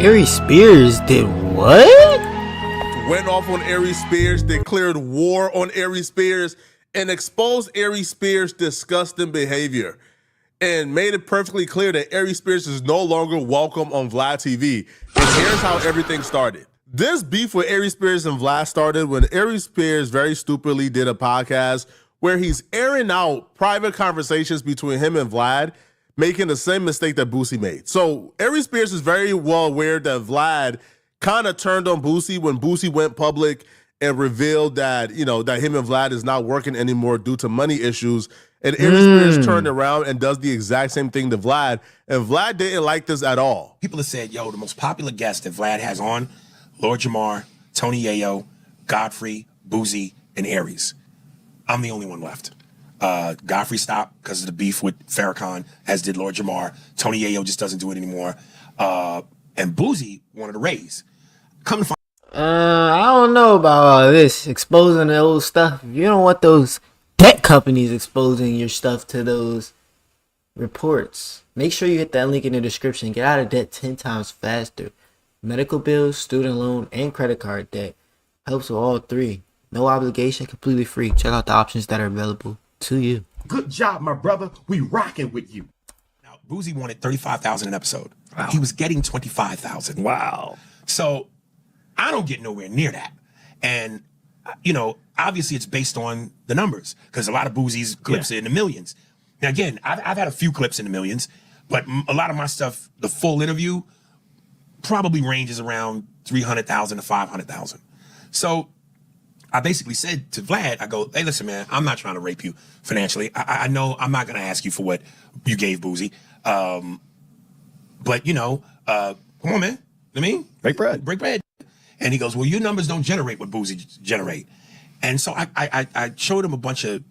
Aries Spears did what? Went off on Aries Spears, declared war on Aries Spears, and exposed Aries Spears' disgusting behavior, and made it perfectly clear that Aries Spears is no longer welcome on Vlad TV. And here's how everything started. This beef with Aries Spears and Vlad started when Aries Spears very stupidly did a podcast where he's airing out private conversations between him and Vlad, making the same mistake that Boosie made. So Aries Spears is very well aware that Vlad kind of turned on Boosie when Boosie went public and revealed that, that him and Vlad is not working anymore due to money issues. And Aries Spears turned around and does the exact same thing to Vlad. And Vlad didn't like this at all. People have said, yo, the most popular guest that Vlad has on, Lord Jamar, Tony Yayo, Godfrey, Boosie, and Aries. I'm the only one left. Godfrey stopped because of the beef with Farrakhan, as did Lord Jamar. Tony Yayo just doesn't do it anymore. And Boosie wanted to raise. Come to find I don't know about all this exposing the old stuff. You don't want those debt companies exposing your stuff to those reports. Make sure you hit that link in the description. Get out of debt 10 times faster. Medical bills, student loan, and credit card debt. Helps with all three. No obligation, completely free. Check out the options that are available to you. Good job, my brother. We rocking with you. Now, Boosie wanted $35,000 an episode. Wow. He was getting $25,000. Wow. So I don't get nowhere near that. And, obviously it's based on the numbers because a lot of Boosie's clips are in the millions. Now, again, I've had a few clips in the millions, but a lot of my stuff, the full interview, probably ranges around 300,000 to 500,000. So I basically said to Vlad, I go, hey, listen, man, I'm not trying to rape you financially. I know I'm not going to ask you for what you gave Boosie. But, come on, man. I mean, break bread. And he goes, well, your numbers don't generate what Boosie generate. And so I showed him a bunch of,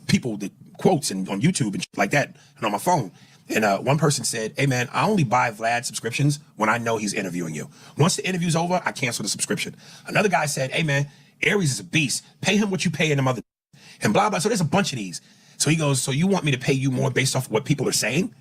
people that quotes and on YouTube and shit like that and on my phone. And one person said, hey, man, I only buy Vlad subscriptions when I know he's interviewing you. Once the interview's over, I cancel the subscription. Another guy said, hey, man, Aries is a beast. Pay him what you pay him other and blah, blah. So there's a bunch of these. So he goes, so you want me to pay you more based off of what people are saying?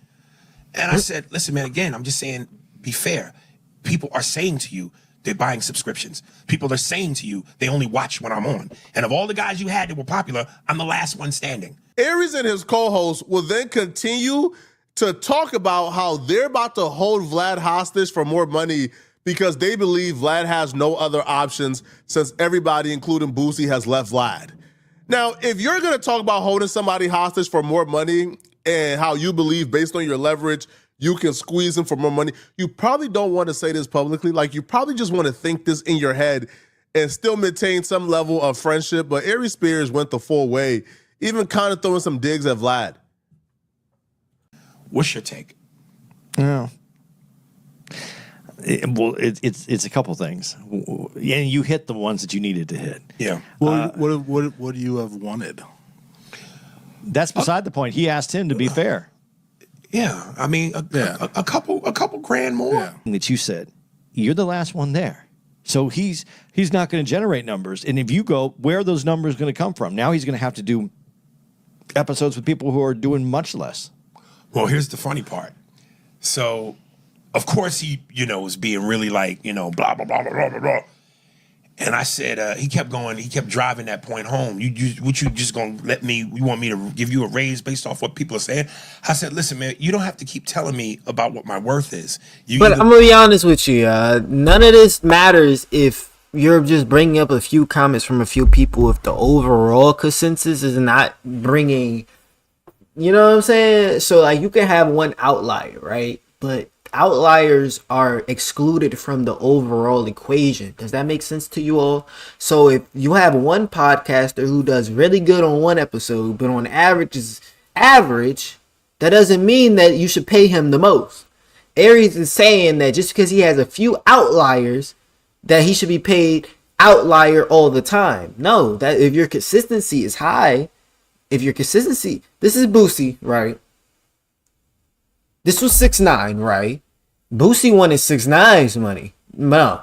And I said, listen, man, again, I'm just saying, be fair. People are saying to you, they're buying subscriptions. People are saying to you, they only watch when I'm on. And of all the guys you had that were popular, I'm the last one standing. Aries and his co-host will then continue to talk about how they're about to hold Vlad hostage for more money because they believe Vlad has no other options since everybody, including Boosie, has left Vlad. Now, if you're going to talk about holding somebody hostage for more money and how you believe based on your leverage, you can squeeze them for more money, you probably don't want to say this publicly. Like, you probably just want to think this in your head and still maintain some level of friendship. But Aries Spears went the full way, even kind of throwing some digs at Vlad. What's your take? Yeah. It's a couple things. And you hit the ones that you needed to hit. Yeah. Well, what would you have wanted? That's beside the point. He asked him to be fair. Yeah. I mean, a couple grand more. Yeah. That you said, you're the last one there. So he's not going to generate numbers. And if you go, where are those numbers going to come from? Now he's going to have to do episodes with people who are doing much less. Well, here's the funny part. So, of course, he, was being really like, blah, blah, blah, blah, blah, blah, blah. And I said, he kept driving that point home. You just going to you want me to give you a raise based off what people are saying? I said, listen, man, you don't have to keep telling me about what my worth is. But I'm going to be honest with you. None of this matters if you're just bringing up a few comments from a few people. If the overall consensus is not bringing, you know what I'm saying? So, like, you can have one outlier, right? But outliers are excluded from the overall equation. Does that make sense to you all? So if you have one podcaster who does really good on one episode, but on average is average, that doesn't mean that you should pay him the most. Aries is saying that just because he has a few outliers, that he should be paid outlier all the time. No, that if your consistency is high, this is Boosie, right? This was 6ix9ine, right? Boosie wanted 6ix9ine's money. No.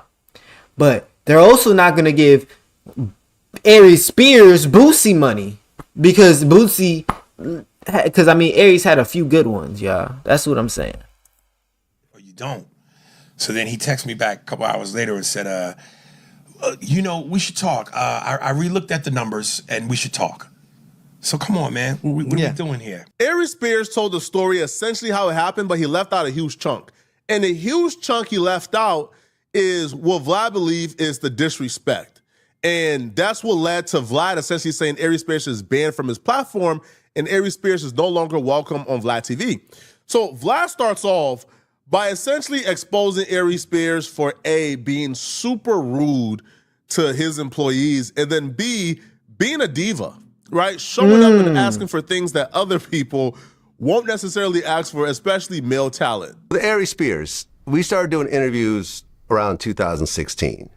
But they're also not going to give Aries Spears Boosie money. Because Aries had a few good ones, y'all. That's what I'm saying. Or you don't. So then he texted me back a couple hours later and said, you know, we should talk. I re-looked at the numbers and we should talk. So come on, man. What are we doing here? Aries Spears told the story essentially how it happened, but he left out a huge chunk. And the huge chunk he left out is what Vlad believes is the disrespect. And that's what led to Vlad essentially saying Aries Spears is banned from his platform and Aries Spears is no longer welcome on Vlad TV. So Vlad starts off by essentially exposing Aries Spears for A, being super rude to his employees, and then B, being a diva, right? Showing up and asking for things that other people won't necessarily ask for, especially male talent. The Aries Spears, we started doing interviews around 2016.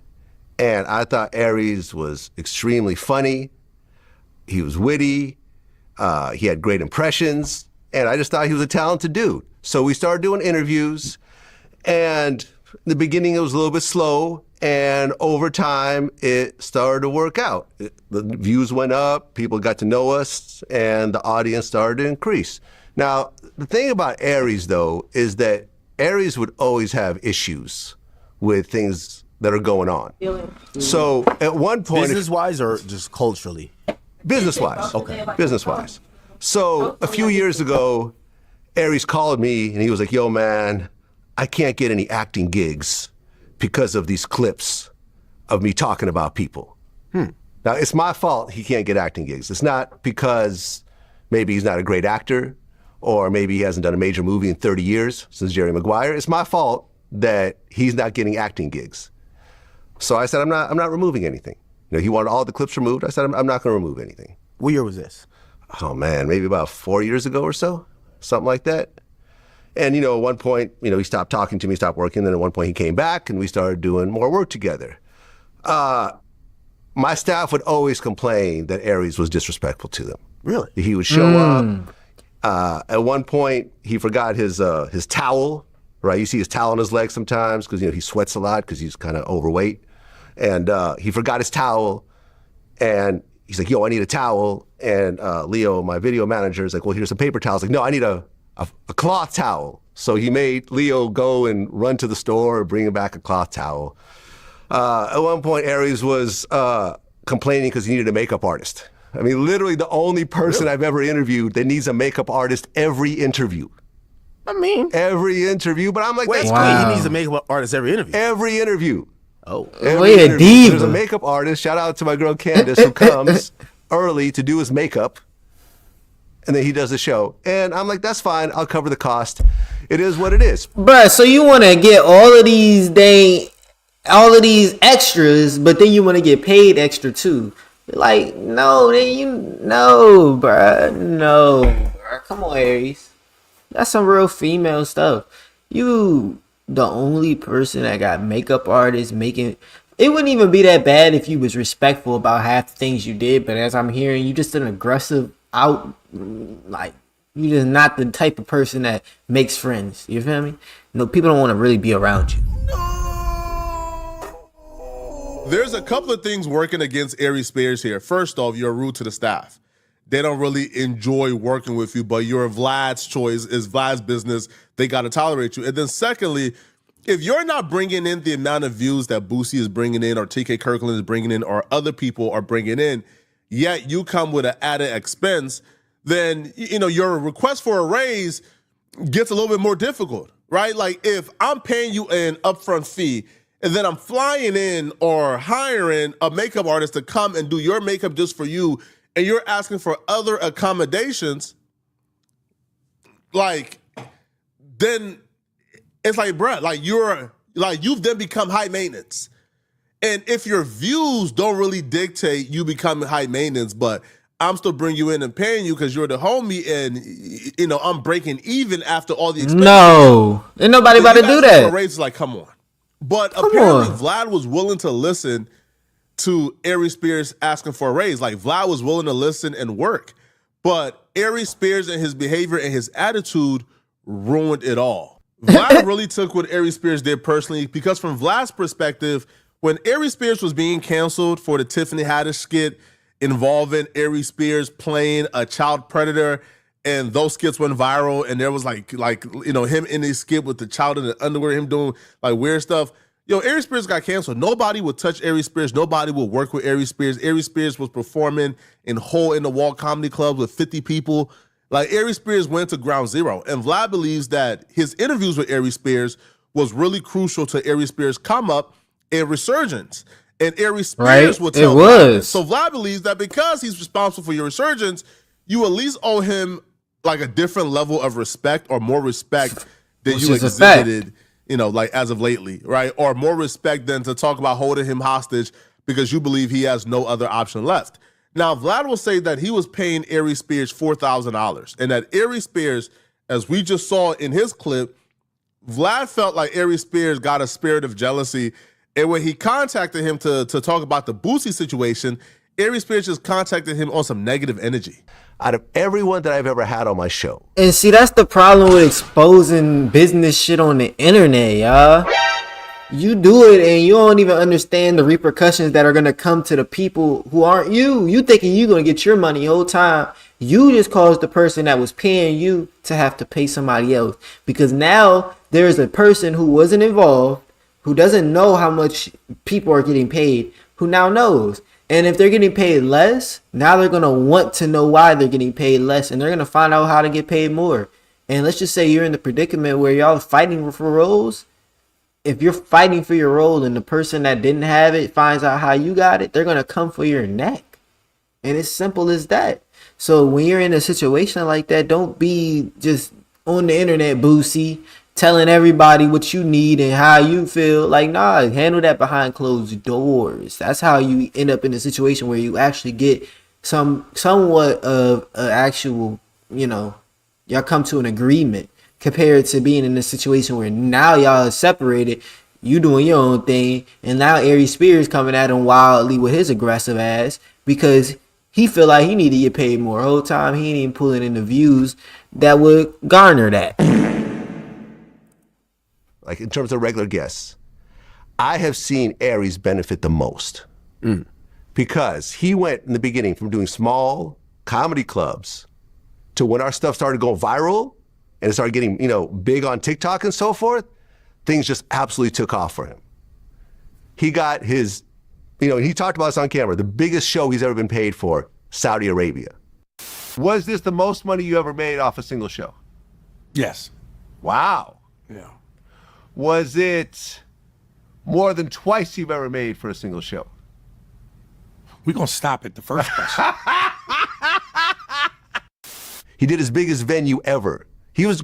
And I thought Aries was extremely funny. He was witty. He had great impressions. And I just thought he was a talented dude. So we started doing interviews, and in the beginning it was a little bit slow, and over time it started to work out. The views went up, people got to know us, and the audience started to increase. Now, the thing about Aries, though, is that Aries would always have issues with things that are going on. So at one point— Business-wise or just culturally? Business-wise. Okay. Business-wise. So a few years ago, Aries called me and he was like, yo, man, I can't get any acting gigs because of these clips of me talking about people. Now, it's my fault he can't get acting gigs. It's not because maybe he's not a great actor or maybe he hasn't done a major movie in 30 years since Jerry Maguire. It's my fault that he's not getting acting gigs. So I said, I'm not removing anything. You know, he wanted all the clips removed. I said, I'm not going to remove anything. What year was this? Oh, man, maybe about 4 years ago or so. Something like that. And, you know, at one point, you know, he stopped talking to me, stopped working. Then at one point he came back and we started doing more work together. My staff would always complain that Aries was disrespectful to them. Really? He would show up. At one point, he forgot his towel, right? You see his towel on his leg sometimes because, you know, he sweats a lot because he's kind of overweight. And he forgot his towel and he's like, yo, I need a towel. And Leo, my video manager, is like, well, here's some paper towels. Like, no, I need a cloth towel. So he made Leo go and run to the store and bring him back a cloth towel. At one point, Aries was complaining because he needed a makeup artist. I mean, literally the only person I've ever interviewed that needs a makeup artist every interview. I mean, every interview. But I'm like, wait, that's he needs a makeup artist every interview. Every interview. Oh, every a diva. There's a makeup artist. Shout out to my girl Candace who comes early to do his makeup, and then he does the show. And I'm like, that's fine. I'll cover the cost. It is what it is. Bruh, so you want to get all of these extras, but then you want to get paid extra too. Like, no, bruh. No, bruh. Come on, Aries. That's some real female stuff. You the only person that got makeup artists making. It wouldn't even be that bad if you was respectful about half the things you did, but as I'm hearing, you just an aggressive like, you just not the type of person that makes friends. You feel me? No, people don't want to really be around you. There's a couple of things working against Aries Spears here. First off, you're rude to the staff. They don't really enjoy working with you, but you're Vlad's choice. It's Vlad's business. They got to tolerate you. And then secondly, if you're not bringing in the amount of views that Boosie is bringing in or TK Kirkland is bringing in or other people are bringing in, yet you come with an added expense, then, you know, your request for a raise gets a little bit more difficult, right? Like if I'm paying you an upfront fee and then I'm flying in or hiring a makeup artist to come and do your makeup just for you, and you're asking for other accommodations, like, then it's like, bruh, you've then become high maintenance. And if your views don't really dictate you becoming high maintenance, but I'm still bringing you in and paying you because you're the homie and, you know, I'm breaking even after all the expenses. No, ain't nobody about to do that. Raise, like, come on. But apparently Vlad was willing to listen to Aries Spears asking for a raise. Like, Vlad was willing to listen and work. But Aries Spears and his behavior and his attitude ruined it all. Vlad really took what Aries Spears did personally, because from Vlad's perspective, when Aries Spears was being canceled for the Tiffany Haddish skit involving Aries Spears playing a child predator and those skits went viral, and there was like him in his skit with the child in the underwear, him doing like weird stuff. Yo, Aries Spears got canceled. Nobody would touch Aries Spears. Nobody would work with Aries Spears. Aries Spears was performing in hole-in-the-wall comedy clubs with 50 people. Like, Aries Spears went to ground zero. And Vlad believes that his interviews with Aries Spears was really crucial to Aries Spears' come up and resurgence. And Aries Spears would tell Vlad. So Vlad believes that because he's responsible for your resurgence, you at least owe him like a different level of respect, or more respect than you exhibited, like as of lately, right? Or more respect than to talk about holding him hostage because you believe he has no other option left. Now, Vlad will say that he was paying Aries Spears $4,000, and that Aries Spears, as we just saw in his clip, Vlad felt like Aries Spears got a spirit of jealousy, and when he contacted him to talk about the Boosie situation, Aries Spears just contacted him on some negative energy. Out of everyone that I've ever had on my show. And see, that's the problem with exposing business shit on the internet, y'all. You do it and you don't even understand the repercussions that are going to come to the people who aren't you. You thinking you're going to get your money the whole time. You just caused the person that was paying you to have to pay somebody else. Because now there is a person who wasn't involved, who doesn't know how much people are getting paid, who now knows. And if they're getting paid less, now they're going to want to know why they're getting paid less. And they're going to find out how to get paid more. And let's just say you're in the predicament where y'all fighting for roles. If you're fighting for your role and the person that didn't have it finds out how you got it, they're going to come for your neck. And it's simple as that. So when you're in a situation like that, don't be just on the internet, Boosie, telling everybody what you need and how you feel. Like, nah, handle that behind closed doors. That's how you end up in a situation where you actually get somewhat of an actual, y'all come to an agreement, compared to being in a situation where now y'all are separated, you doing your own thing, and now Aries Spears coming at him wildly with his aggressive ass because he feel like he need to get paid more. The whole time he ain't even pulling in the views that would garner that. Like, in terms of regular guests, I have seen Aries benefit the most because he went in the beginning from doing small comedy clubs to when our stuff started going viral and it started getting, big on TikTok and so forth, things just absolutely took off for him. He got his, he talked about this on camera, the biggest show he's ever been paid for, Saudi Arabia. Was this the most money you ever made off a single show? Yes. Wow. Yeah. Was it more than twice you've ever made for a single show? We're going to stop at the first question. He did his biggest venue ever. He was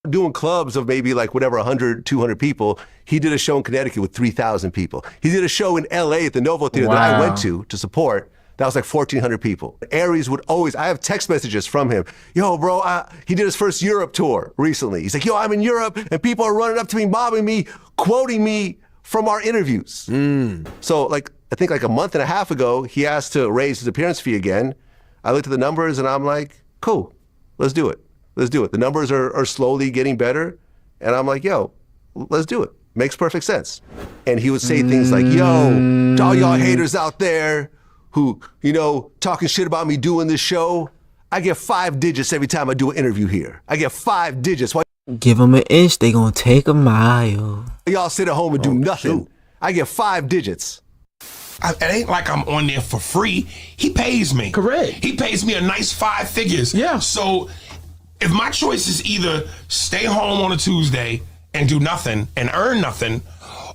doing clubs of maybe like whatever, 100, 200 people. He did a show in Connecticut with 3,000 people. He did a show in LA at the Novo Theater that I went to support. That was like 1,400 people. Aries would always, I have text messages from him. Yo, bro, he did his first Europe tour recently. He's like, yo, I'm in Europe and people are running up to me, mobbing me, quoting me from our interviews. So like, I think like a month and a half ago, he asked to raise his appearance fee again. I looked at the numbers and I'm like, cool, let's do it. Let's do it. The numbers are slowly getting better. And I'm like, yo, let's do it. Makes perfect sense. And he would say things like, yo, to all y'all haters out there who, talking shit about me doing this show, I get 5 digits every time I do an interview here. I get 5 digits. Why Give them an inch, they gonna take a mile. y'all sit at home and do nothing? Shoot. I get 5 digits. It ain't like I'm on there for free. He pays me. Correct. He pays me a nice 5 figures. Yeah. So if my choice is either stay home on a Tuesday and do nothing and earn nothing,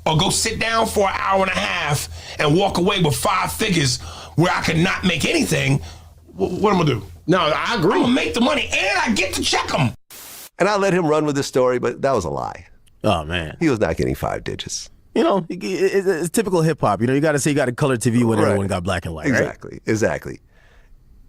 or go sit down for an hour and a half and walk away with 5 figures where I could not make anything, what am I gonna do? No, I agree. I'm gonna make the money and I get to check them. And I let him run with this story, but that was a lie. Oh, man. He was not getting 5 digits. It's typical hip hop. You got to say you got a color TV when everyone got black and white, Exactly, exactly.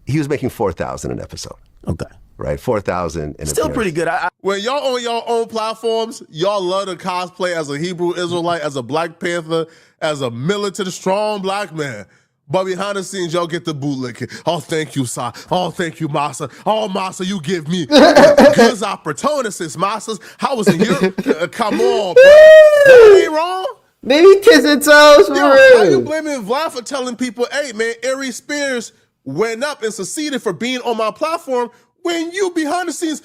He was making $4,000 an episode. Okay. Right, 4,000 in Still appearance. pretty good. When y'all on your own platforms, y'all love to cosplay as a Hebrew Israelite, as a Black Panther, as a militant, strong black man. But behind the scenes, y'all get the bootlicking. Oh, thank you, Sa. Oh, thank you, Masa. Oh, Masa, you give me good opportunities, Masas. How was in Europe? Come on, bro. That ain't wrong. They be kissing toes for Yo, real. how you blaming Vlad for telling people, hey, man, Aries Spears went up and succeeded for being on my platform when you behind the scenes,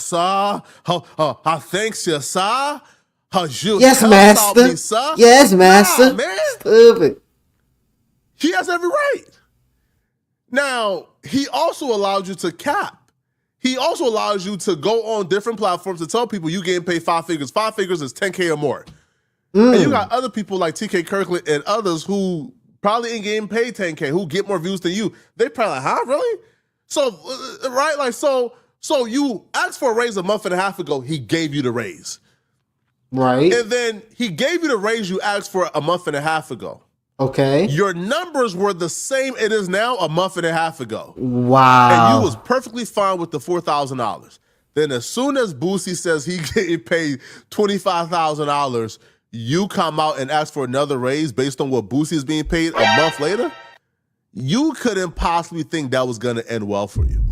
sir, thanks you, sir. Yes, master. Me, sir. Yes, master. Nah, man. Stupid. He has every right. Now, he also allows you to cap. He also allows you to go on different platforms to tell people you getting paid 5 figures. 5 figures is 10K or more. And you got other people like TK Kirkland and others who probably ain't getting paid 10K, who get more views than you. They probably like, huh, really? So, right? Like, so you asked for a raise a month and a half ago. He gave you the raise. Right. And then he gave you the raise you asked for a month and a half ago. Okay. Your numbers were the same it is now a month and a half ago. Wow. And you was perfectly fine with the $4,000. Then as soon as Boosie says he getting paid $25,000, you come out and ask for another raise based on what Boosie is being paid a month later? You couldn't possibly think that was going to end well for you.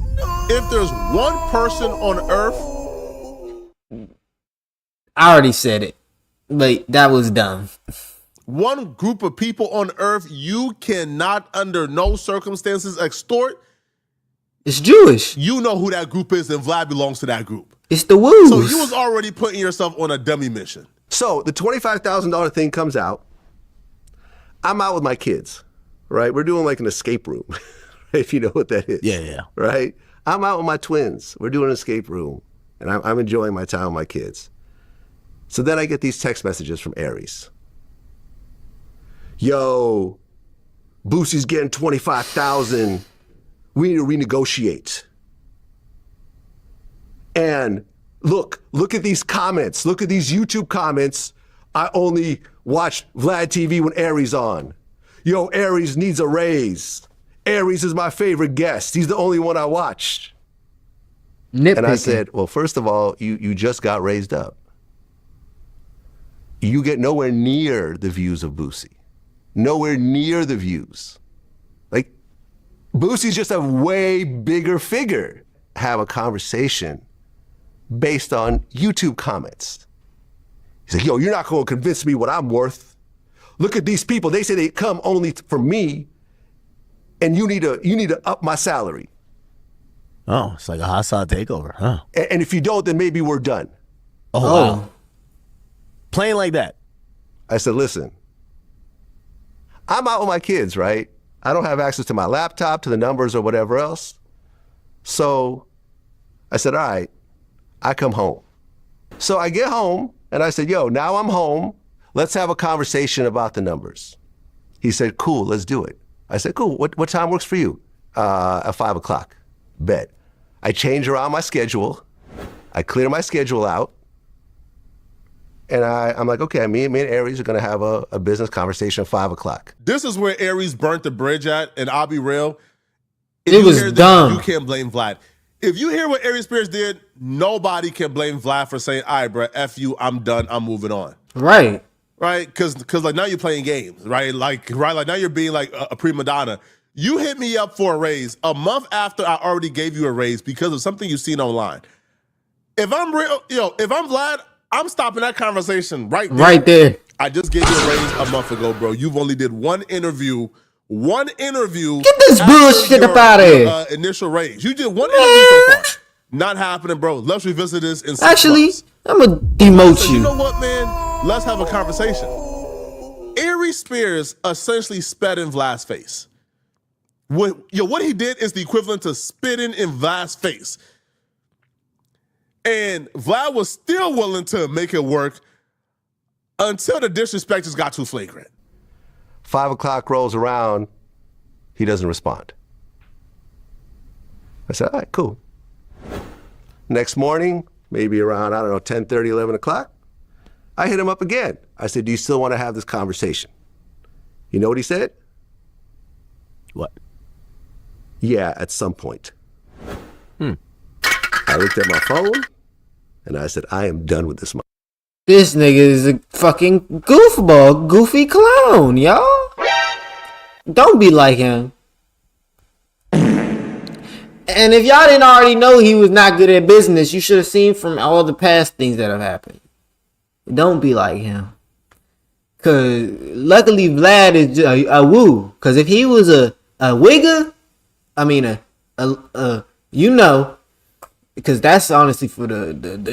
If there's one person on earth... I already said it, but that was dumb. One group of people on earth you cannot under no circumstances extort. It's Jewish. You know who that group is, and Vlad belongs to that group. It's the Woos. So you was already putting yourself on a dummy mission. So the $25,000 thing comes out. I'm out with my kids, right? We're doing like an escape room, if you know what that is. Yeah. Right? I'm out with my twins. We're doing an escape room, and I'm enjoying my time with my kids. So then I get these text messages from Aries. Yo, Boosie's getting $25,000. We need to renegotiate. And look at these comments. Look at these YouTube comments. I only watch Vlad TV when Aries on. Yo, Aries needs a raise. Aries is my favorite guest. He's the only one I watched. Nitpicking. And I said, well, first of all, you just got raised up. You get nowhere near the views of Boosie. Nowhere near the views. Like, Boosie's just a way bigger figure. Have a conversation based on YouTube comments. He's like, yo, you're not going to convince me what I'm worth. Look at these people. They say they come only for me, and you need to up my salary. Oh, it's like a hostile takeover, huh? And if you don't, then maybe we're done. Oh, wow. Playing like that. I said, listen, I'm out with my kids, right? I don't have access to my laptop, to the numbers or whatever else. So I said, all right, I come home. So I get home and I said, yo, now I'm home. Let's have a conversation about the numbers. He said, cool, let's do it. I said, cool, what time works for you? At 5 o'clock, bet. I change around my schedule. I clear my schedule out. And I'm like, okay, me and Aries are going to have a business conversation at 5 o'clock. This is where Aries burnt the bridge at, and I'll be real. It was dumb. You can't blame Vlad. If you hear what Aries Spears did, nobody can blame Vlad for saying, all right, bro, F you, I'm done, I'm moving on. Right. Right? Because like now you're playing games, right? Like now you're being like a prima donna. You hit me up for a raise a month after I already gave you a raise because of something you've seen online. If I'm real, if I'm Vlad, I'm stopping that conversation right there. Right there. I just gave you a raise a month ago, bro. You've only did one interview. Get this bullshit up out of here. Initial raise. You did one interview so far. Not happening, bro. Let's revisit this in 6 months. I'm going to demote So you. you know what, man? Let's have a conversation. Aries Spears essentially spat in Vlad's face. What he did is the equivalent to spitting in Vlad's face. And Vlad was still willing to make it work until the disrespect just got too flagrant. 5 o'clock rolls around, he doesn't respond. I said, all right, cool. Next morning, maybe around, 10:30, 11 o'clock, I hit him up again. I said, do you still want to have this conversation? You know what he said? What? Yeah, at some point. I looked at my phone, and I said, I am done with this. This nigga is a fucking goofball, goofy clown, y'all. Don't be like him. And if y'all didn't already know he was not good at business, you should have seen from all the past things that have happened. Don't be like him. Cause luckily Vlad is a woo. Cause if he was a wigger, I mean, you know, because that's honestly for the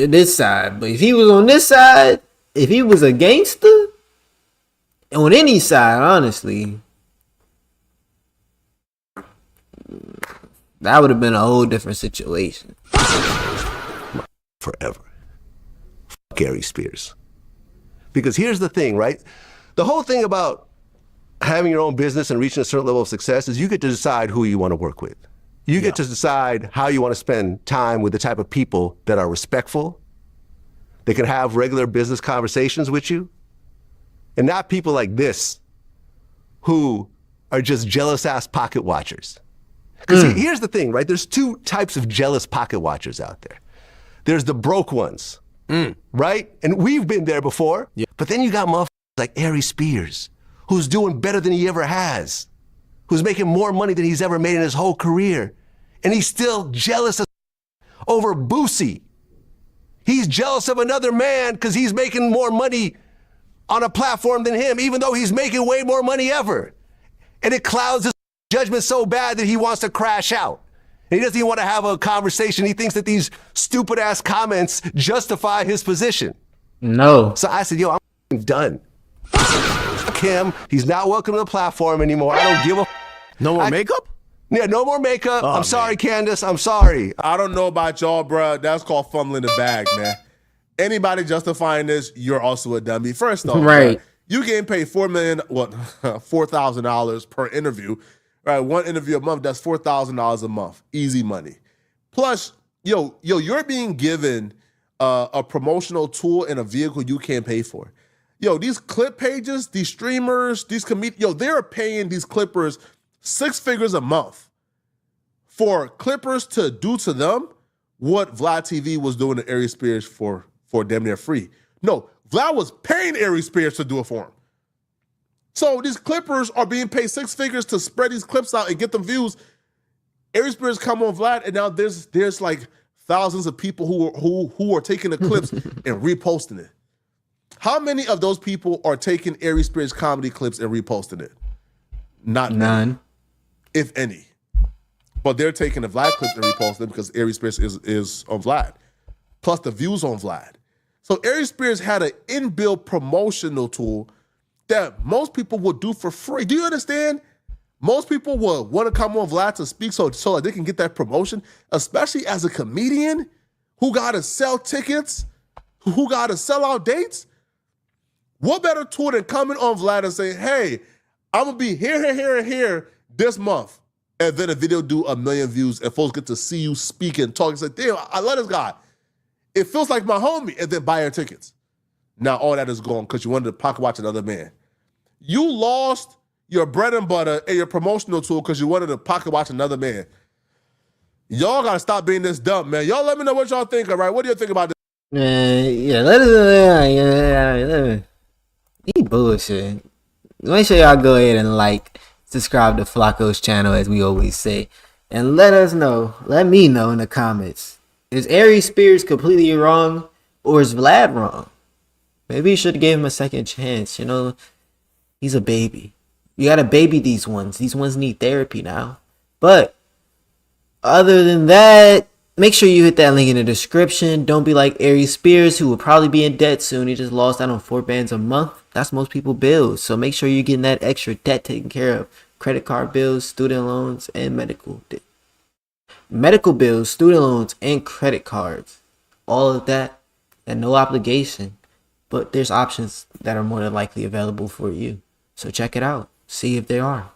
this side. But if he was on this side, if he was a gangster on any side, honestly, that would have been a whole different situation. Forever. Fuck Aries Spears. Because here's the thing, right? The whole thing about having your own business and reaching a certain level of success is you get to decide who you want to work with. You get to decide how you want to spend time with the type of people that are respectful, they can have regular business conversations with you, and not people like this who are just jealous ass pocket watchers. Because here's the thing, right? There's two types of jealous pocket watchers out there. There's the broke ones, right? And we've been there before. Yeah. But then you got motherfuckers like Aries Spears, who's doing better than he ever has, who's making more money than he's ever made in his whole career. And he's still jealous over Boosie. He's jealous of another man because he's making more money on a platform than him, even though he's making way more money ever. And it clouds his judgment so bad that he wants to crash out. And he doesn't even want to have a conversation. He thinks that these stupid ass comments justify his position. No. So I said, yo, I'm done. Fuck him. He's not welcome to the platform anymore. I don't give a No more makeup? Yeah, no more makeup. I'm man. sorry, Candace. I'm sorry. I don't know about y'all, bro. That's called fumbling the bag, man. Anybody justifying this, you're also a dummy. First off, Right. You getting paid $4,000 per interview. Right, one interview a month, that's $4,000 a month. Easy money. Plus, you're being given a promotional tool and a vehicle you can't pay for. These clip pages, these streamers, these they're paying these clippers 6 figures a month for clippers to do to them what Vlad TV was doing to Aries Spears for damn near free. No, Vlad was paying Aries Spears to do it for him. So these clippers are being paid 6 figures to spread these clips out and get them views. Aries Spears come on Vlad, and now there's like thousands of people who are taking the clips and reposting it. How many of those people are taking Aries Spears comedy clips and reposting it? Not None. many, if any. But they're taking the Vlad clips and reposting them because Aries Spears is on Vlad. Plus the views on Vlad. So Aries Spears had an inbuilt promotional tool that most people would do for free. Do you understand? Most people would want to come on Vlad to speak so that they can get that promotion, especially as a comedian who got to sell tickets, who got to sell out dates. What better tool than coming on Vlad and saying, hey, I'm going to be here, and here this month. And then a video do 1 million views and folks get to see you speak and talk and say, damn, I love this guy. It feels like my homie. And then buy your tickets. Now all that is gone because you wanted to pocket watch another man. You lost your bread and butter and your promotional tool because you wanted to pocket watch another man. Y'all got to stop being this dumb, man. Y'all let me know what y'all think, all right? What do you think about this? Let us he bullshit. Make sure y'all go ahead and subscribe to Flacco's channel, as we always say, and let me know in the comments. Is Aries Spears completely wrong, or is Vlad wrong? Maybe you should have gave him a second chance. He's a baby. You gotta baby these ones. These ones need therapy now. But other than that, make sure you hit that link in the description. Don't be like Aries Spears, who will probably be in debt soon. He just lost out on 4 bands a month. That's most people bills. So make sure you're getting that extra debt taken care of. Credit card bills, student loans, and medical bills, student loans, and credit cards. All of that at no obligation. But there's options that are more than likely available for you. So check it out. See if they are.